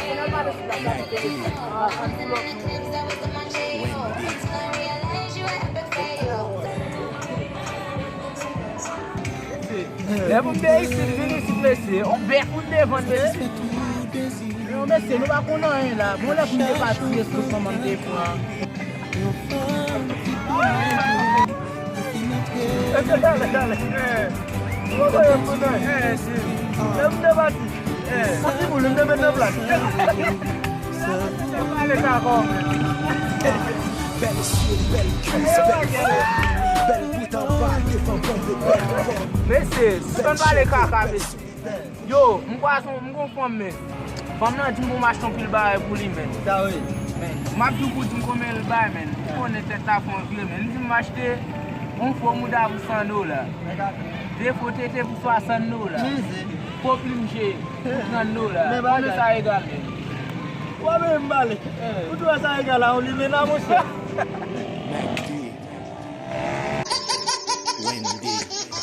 Le pou mde isi, vini si mese, on bek pou mde vande. Yon mese, nou ba konan yon la, moun le pou mde pati yesko koman mde pou an. Dale. Mwen kwa yon pou nan? Si. Le mde pati? Pati pou le mde mende blan. Mwen pale kakon. Mese, mwen pale kaka mese. Yo, mwen kon fom men. Fom nan di mwen machon pil bare pou li men. Da we. Mwen pi kou di mwen kome l bay men. Mwen ete ta fon vile men. Di mwen achete, mwen fò mou da pou $100. De fò tete pou $60. Fò plimje pou $30. Mwen sa egal men. Wame mbale. Koutou sa egal la, on li men a monshe. Wendy.